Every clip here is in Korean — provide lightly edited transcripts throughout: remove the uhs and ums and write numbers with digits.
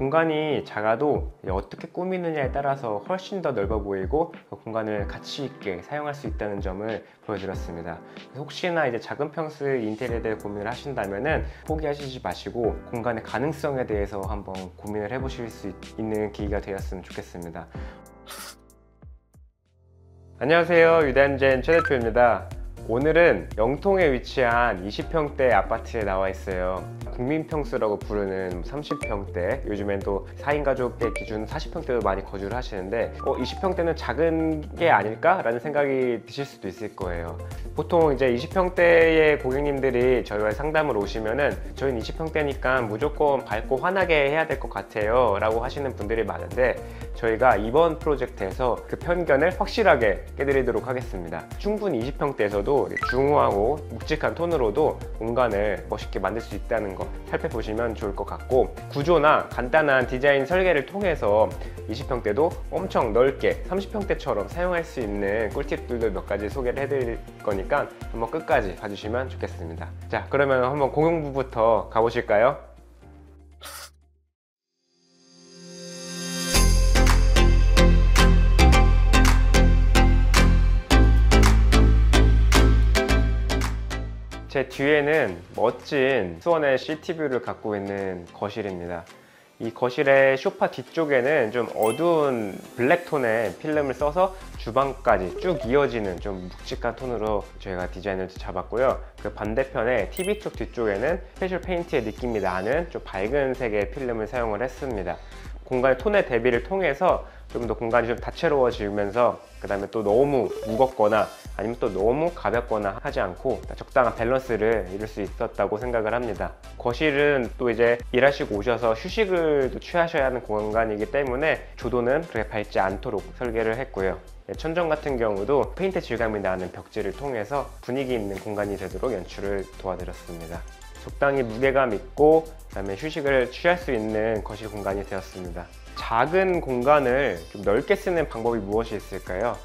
공간이 작아도 어떻게 꾸미느냐에 따라서 훨씬 더 넓어 보이고 공간을 가치 있게 사용할 수 있다는 점을 보여드렸습니다. 혹시나 이제 작은 평수의 인테리어에 대해 고민을 하신다면은 포기하시지 마시고 공간의 가능성에 대해서 한번 고민을 해보실 수 있는 기회가 되었으면 좋겠습니다. 안녕하세요, 유단젠 최 대표입니다. 오늘은 영통에 위치한 20평대 아파트에 나와 있어요. 국민평수라고 부르는 30평대, 요즘엔 또 4인 가족의 기준 40평대도 많이 거주를 하시는데 20평대는 작은 게 아닐까? 라는 생각이 드실 수도 있을 거예요. 보통 이제 20평대의 고객님들이 저희와 상담을 오시면은 저희는 20평대니까 무조건 밝고 환하게 해야 될 것 같아요 라고 하시는 분들이 많은데, 저희가 이번 프로젝트에서 그 편견을 확실하게 깨드리도록 하겠습니다. 충분히 20평대에서도 중후하고 묵직한 톤으로도 공간을 멋있게 만들 수 있다는 거 살펴보시면 좋을 것 같고, 구조나 간단한 디자인 설계를 통해서 20평대도 엄청 넓게 30평대처럼 사용할 수 있는 꿀팁들도 몇 가지 소개를 해드릴 거니까 한번 끝까지 봐주시면 좋겠습니다. 자, 그러면 한번 공용부부터 가보실까요? 제 뒤에는 멋진 수원의 시티뷰를 갖고 있는 거실입니다. 이 거실의 소파 뒤쪽에는 좀 어두운 블랙톤의 필름을 써서 주방까지 쭉 이어지는 좀 묵직한 톤으로 저희가 디자인을 잡았고요. 그 반대편에 TV 쪽 뒤쪽에는 스페셜 페인트의 느낌이 나는 좀 밝은 색의 필름을 사용을 했습니다. 공간의 톤의 대비를 통해서 좀 더 공간이 좀 다채로워지면서, 그 다음에 또 너무 무겁거나 아니면 또 너무 가볍거나 하지 않고 적당한 밸런스를 이룰 수 있었다고 생각을 합니다. 거실은 또 이제 일하시고 오셔서 휴식을 또 취하셔야 하는 공간이기 때문에 조도는 그렇게 밝지 않도록 설계를 했고요. 천정 같은 경우도 페인트 질감이 나는 벽지를 통해서 분위기 있는 공간이 되도록 연출을 도와드렸습니다. 적당히 무게감 있고 그다음에 휴식을 취할 수 있는 거실 공간이 되었습니다. 작은 공간을 좀 넓게 쓰는 방법이 무엇이 있을까요?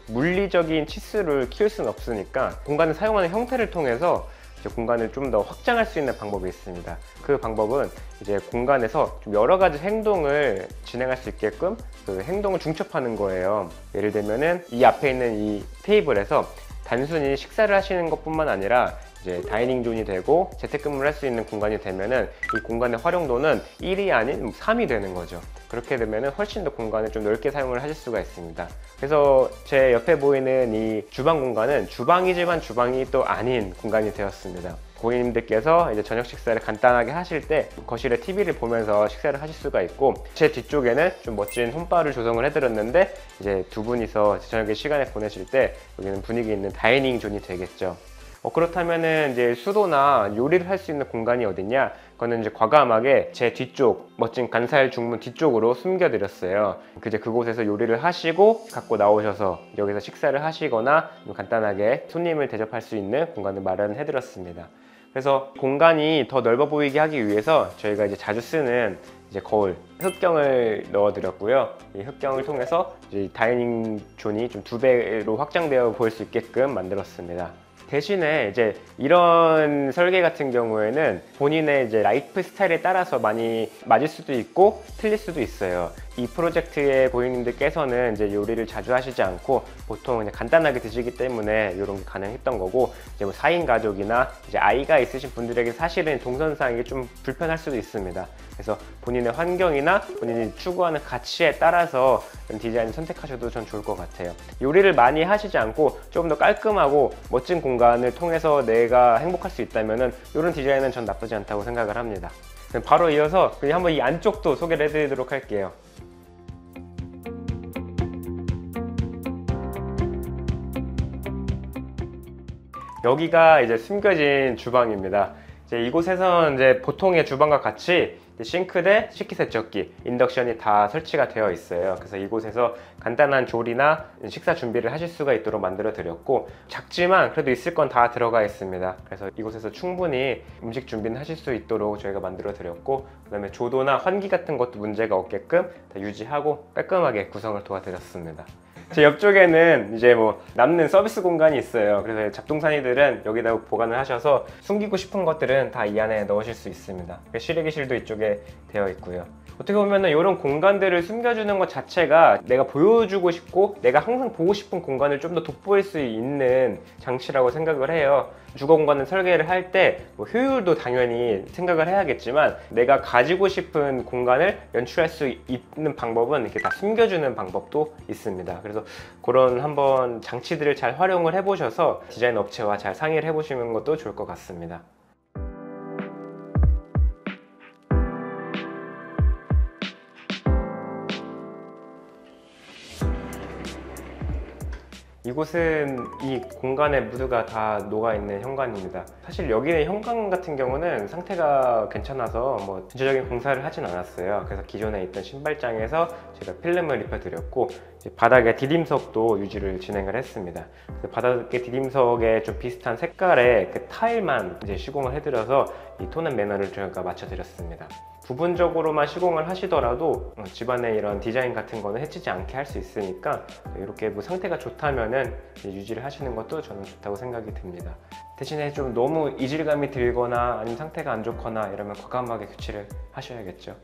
물리적인 치수를 키울 수는 없으니까 공간을 사용하는 형태를 통해서 이제 공간을 좀 더 확장할 수 있는 방법이 있습니다. 그 방법은 이제 공간에서 좀 여러 가지 행동을 진행할 수 있게끔 그 행동을 중첩하는 거예요. 예를 들면은 이 앞에 있는 이 테이블에서 단순히 식사를 하시는 것뿐만 아니라 이제 다이닝 존이 되고 재택근무를 할 수 있는 공간이 되면은 이 공간의 활용도는 1이 아닌 3이 되는 거죠. 그렇게 되면은 훨씬 더 공간을 좀 넓게 사용을 하실 수가 있습니다. 그래서 제 옆에 보이는 이 주방 공간은 주방이지만 주방이 또 아닌 공간이 되었습니다. 고객님들께서 이제 저녁 식사를 간단하게 하실 때 거실에 TV를 보면서 식사를 하실 수가 있고, 제 뒤쪽에는 좀 멋진 홈바를 조성을 해드렸는데 이제 두 분이서 저녁에 시간을 보내실 때 여기는 분위기 있는 다이닝 존이 되겠죠. 그렇다면은 이제 수도나 요리를 할 수 있는 공간이 어딨냐? 그거는 이제 과감하게 제 뒤쪽 멋진 간살 중문 뒤쪽으로 숨겨드렸어요. 이제 그곳에서 요리를 하시고 갖고 나오셔서 여기서 식사를 하시거나 간단하게 손님을 대접할 수 있는 공간을 마련해드렸습니다. 그래서 공간이 더 넓어 보이게 하기 위해서 저희가 이제 자주 쓰는 이제 거울, 흑경을 넣어드렸고요. 이 흑경을 통해서 이제 다이닝 존이 좀 2배로 확장되어 보일 수 있게끔 만들었습니다. 대신에 이제 이런 설계 같은 경우에는 본인의 이제 라이프 스타일에 따라서 많이 맞을 수도 있고 틀릴 수도 있어요. 이 프로젝트의 고객님들께서는 이제 요리를 자주 하시지 않고 보통 그냥 간단하게 드시기 때문에 이런 게 가능했던 거고, 이제 뭐 4인 가족이나 이제 아이가 있으신 분들에게 사실은 동선상 이게 좀 불편할 수도 있습니다. 그래서 본인의 환경이나 본인이 추구하는 가치에 따라서 디자인을 선택하셔도 전 좋을 것 같아요. 요리를 많이 하시지 않고 조금 더 깔끔하고 멋진 공간을 통해서 내가 행복할 수 있다면 이런 디자인은 전 나쁘지 않다고 생각을 합니다. 바로 이어서 그냥 한번 이 안쪽도 소개를 해드리도록 할게요. 여기가 이제 숨겨진 주방입니다. 이곳에서는 이제 보통의 주방과 같이 싱크대, 식기세척기, 인덕션이 다 설치가 되어 있어요. 그래서 이곳에서 간단한 조리나 식사 준비를 하실 수가 있도록 만들어 드렸고, 작지만 그래도 있을 건 다 들어가 있습니다. 그래서 이곳에서 충분히 음식 준비는 하실 수 있도록 저희가 만들어 드렸고, 그 다음에 조도나 환기 같은 것도 문제가 없게끔 다 유지하고 깔끔하게 구성을 도와드렸습니다. 제 옆쪽에는 이제 뭐 남는 서비스 공간이 있어요. 그래서 잡동사니들은 여기다 보관을 하셔서 숨기고 싶은 것들은 다 이 안에 넣으실 수 있습니다. 실외기실도 이쪽에 되어 있고요. 어떻게 보면은 이런 공간들을 숨겨주는 것 자체가 내가 보여주고 싶고 내가 항상 보고 싶은 공간을 좀 더 돋보일 수 있는 장치라고 생각을 해요. 주거 공간을 설계를 할 때 뭐 효율도 당연히 생각을 해야겠지만 내가 가지고 싶은 공간을 연출할 수 있는 방법은 이렇게 다 숨겨주는 방법도 있습니다. 그래서 그런 한번 장치들을 잘 활용을 해보셔서 디자인 업체와 잘 상의를 해보시는 것도 좋을 것 같습니다. 이곳은 이 공간의 무드가 다 녹아있는 현관입니다. 사실 여기는 현관 같은 경우는 상태가 괜찮아서 뭐 전체적인 공사를 하진 않았어요. 그래서 기존에 있던 신발장에서 제가 필름을 입혀드렸고 바닥에 디딤석도 유지를 진행을 했습니다. 바닥에 디딤석에 좀 비슷한 색깔의 그 타일만 이제 시공을 해드려서 이 톤 앤 매너를 저희가 맞춰드렸습니다. 부분적으로만 시공을 하시더라도 집안의 이런 디자인 같은 거는 해치지 않게 할 수 있으니까 이렇게 뭐 상태가 좋다면은 유지를 하시는 것도 저는 좋다고 생각이 듭니다. 대신에 좀 너무 이질감이 들거나 아니면 상태가 안 좋거나 이러면 과감하게 교체를 하셔야겠죠.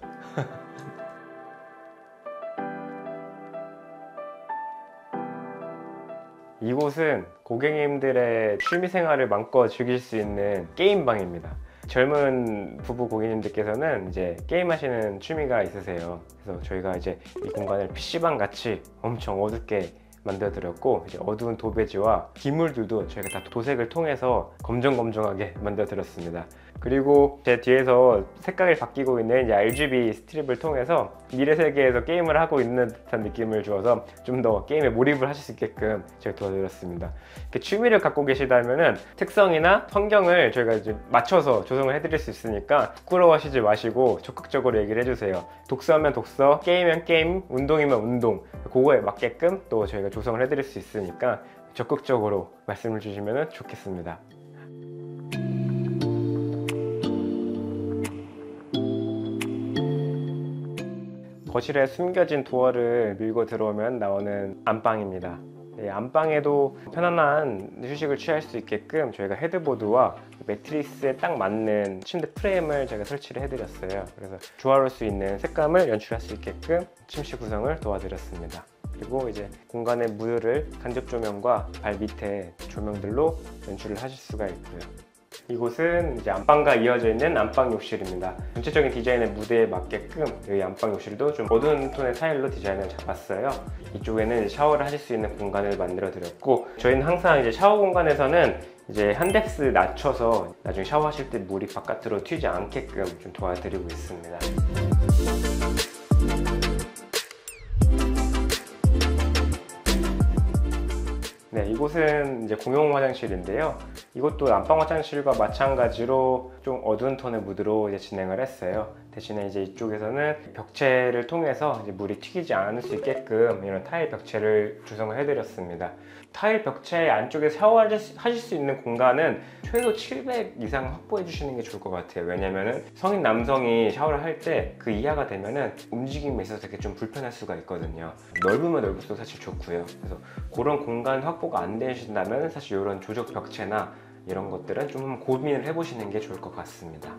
이곳은 고객님들의 취미생활을 마음껏 즐길 수 있는 게임방입니다. 젊은 부부 고객님들께서는 이제 게임하시는 취미가 있으세요. 그래서 저희가 이제 이 공간을 PC방 같이 엄청 어둡게 만들어 드렸고 이제 어두운 도배지와 기물들도 저희가 다 도색을 통해서 검정검정하게 만들어 드렸습니다. 그리고 제 뒤에서 색깔이 바뀌고 있는 이제 RGB 스트립을 통해서 미래 세계에서 게임을 하고 있는 듯한 느낌을 주어서 좀 더 게임에 몰입을 하실 수 있게끔 제가 도와드렸습니다. 이렇게 취미를 갖고 계시다면은 특성이나 환경을 저희가 이제 맞춰서 조성을 해드릴 수 있으니까 부끄러워하시지 마시고 적극적으로 얘기를 해주세요. 독서하면 독서, 게임이면 게임, 운동이면 운동, 그거에 맞게끔 또 저희가 조성을 해드릴 수 있으니까 적극적으로 말씀을 주시면 좋겠습니다. 거실에 숨겨진 도어를 밀고 들어오면 나오는 안방입니다. 안방에도 편안한 휴식을 취할 수 있게끔 저희가 헤드보드와 매트리스에 딱 맞는 침대 프레임을 제가 설치를 해드렸어요. 그래서 조화로울 수 있는 색감을 연출할 수 있게끔 침실 구성을 도와드렸습니다. 그리고 이제 공간의 무드를 간접 조명과 발 밑에 조명들로 연출을 하실 수가 있고요. 이곳은 이제 안방과 이어져 있는 안방 욕실입니다. 전체적인 디자인의 무드에 맞게끔 여기 안방 욕실도 좀 어두운 톤의 타일로 디자인을 잡았어요. 이쪽에는 샤워를 하실 수 있는 공간을 만들어 드렸고 저희는 항상 이제 샤워 공간에서는 이제 한 뎁스 낮춰서 나중에 샤워하실 때 물이 바깥으로 튀지 않게끔 좀 도와드리고 있습니다. 네, 이곳은 이제 공용 화장실인데요. 이것도 안방 화장실과 마찬가지로 좀 어두운 톤의 무드로 이제 진행을 했어요. 대신에 이제 이쪽에서는 벽체를 통해서 이제 물이 튀기지 않을 수 있게끔 이런 타일 벽체를 구성을 해드렸습니다. 타일 벽체 안쪽에 샤워하실 수 있는 공간은 최소 700 이상 확보해 주시는 게 좋을 것 같아요. 왜냐면은 성인 남성이 샤워를 할 때 그 이하가 되면은 움직임에 있어서 되게 좀 불편할 수가 있거든요. 넓으면 넓을수록 사실 좋고요. 그래서 그런 공간 확보가 안 되신다면 사실 이런 조적 벽체나 이런 것들은 좀 고민을 해보시는 게 좋을 것 같습니다.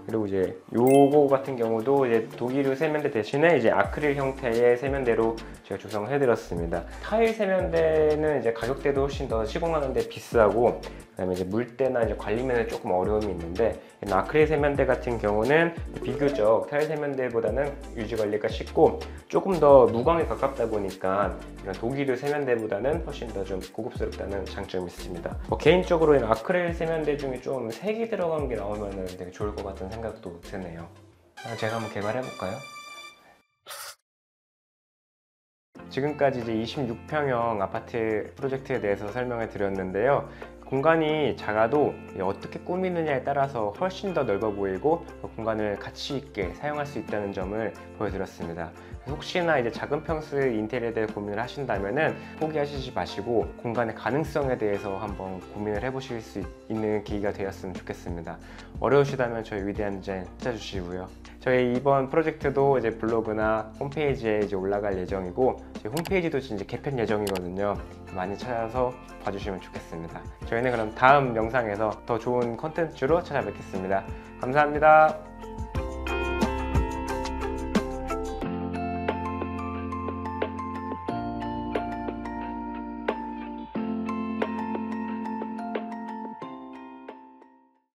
그리고 이제 요거 같은 경우도 이제 독일유 세면대 대신에 이제 아크릴 형태의 세면대로 제가 조성을 해드렸습니다. 타일 세면대는 이제 가격대도 훨씬 더 시공하는데 비싸고 그다음에 이제 물때나 이제 관리면에 조금 어려움이 있는데 아크릴 세면대 같은 경우는 비교적 타일 세면대보다는 유지 관리가 쉽고 조금 더 무광에 가깝다 보니까 이런 독일유 세면대보다는 훨씬 더 좀 고급스럽다는 장점이 있습니다. 개인적으로 아크릴 세면대 중에 좀 색이 들어간 게 나오면 되게 좋을 것 같은 생각도 드네요. 제가 한번 개발해 볼까요? 지금까지 이제 26평형 아파트 프로젝트에 대해서 설명을 드렸는데요. 공간이 작아도 어떻게 꾸미느냐에 따라서 훨씬 더 넓어 보이고 공간을 가치 있게 사용할 수 있다는 점을 보여드렸습니다. 혹시나 이제 작은 평수의 인테리어에 대해 고민을 하신다면은 포기하시지 마시고 공간의 가능성에 대해서 한번 고민을 해보실 수 있는 계기가 되었으면 좋겠습니다. 어려우시다면 저희 위대한 디자인 찾아주시고요. 저희 이번 프로젝트도 이제 블로그나 홈페이지에 이제 올라갈 예정이고 홈페이지도 이제 개편 예정이거든요. 많이 찾아서 봐주시면 좋겠습니다. 저희는 그럼 다음 영상에서 더 좋은 컨텐츠로 찾아뵙겠습니다. 감사합니다.